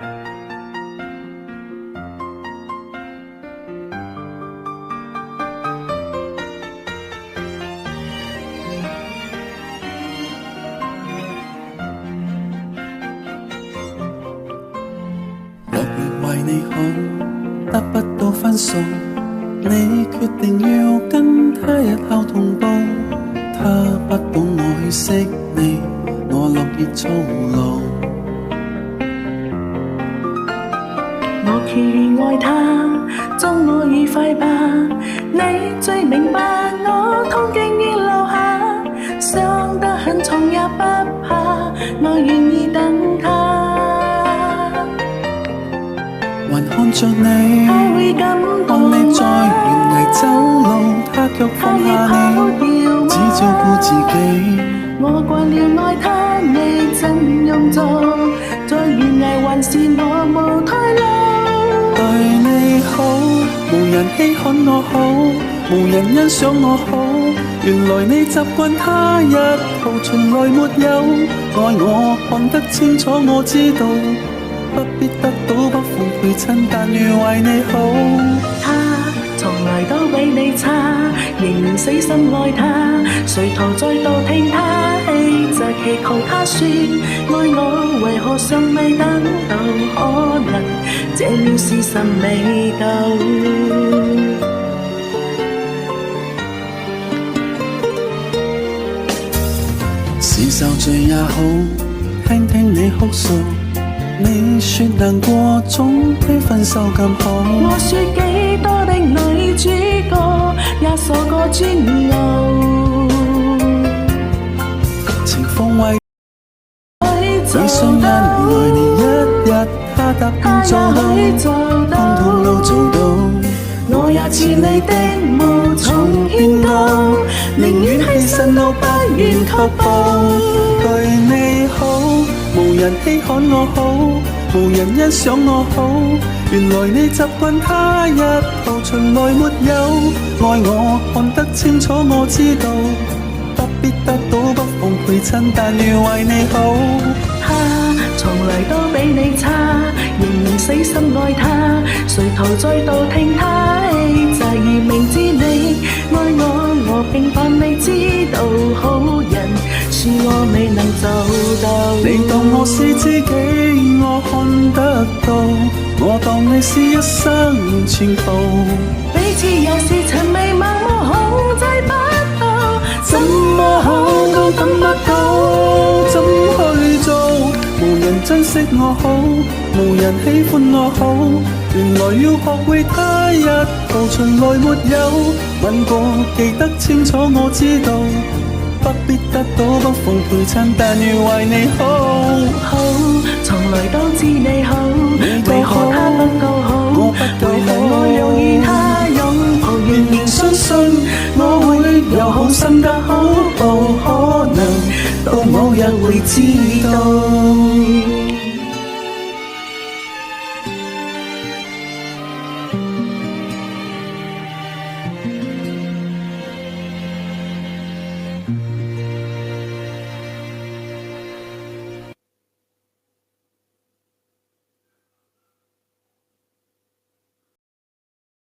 若然為你好，得不到分數，你決定要跟他日後同步。他不懂我血色你，我樂意操勞。我既愛他，祝我愉快吧。你最明白我痛經已留下，傷得很重也不怕，我願意等他。還看着你，他會感動嗎？看你在懸崖走路，他卻放下你，只照顧自己。我慣了愛他，你怎用做？在懸崖還是我無退路。對你好，無人稀罕我好，無人欣賞我好。原來你習慣他一套，從來沒有愛我，看得清楚我知道。不必得到不奉陪襯，但願為你好。他從來都比你差，仍然死心愛他，誰圖再度聽他氣，就祈求他說愛我，為何尚未等到？可能這秒時辰未到。是受罪也好，聽聽你哭訴。你說難過總比分手更好。我說幾多的女主角也傻過專傲，情況為你想因愛你一日，他答應做到，通通都做到。我也似你的無從勸告，寧願犧牲都不願卻步。對你好，無人稀罕我好，無人欣賞我好。原來你習慣他一套，從來沒有愛我，看得清楚我知道。不必得到不奉陪襯，但願為你好。他從來都比你差，仍然死心愛他，誰圖再度聽他氣，就而明知你愛我，我平凡未知道，好人恕我未能做到。你當我是知己，我看得到，我當你是一生前途。彼此也是曾迷茫，我控制不到，怎麼好都等不到，怎去做？無人珍惜我好，無人喜歡我好。原來要學會他一套，從來沒有吻過，記得清楚我知道。不必得到不奉陪襯，但願為你好。好，從來都知你好，為何他不夠好？我不夠好，我容易他擁抱，仍然相信我會有好心得好報，可能到某日會知道。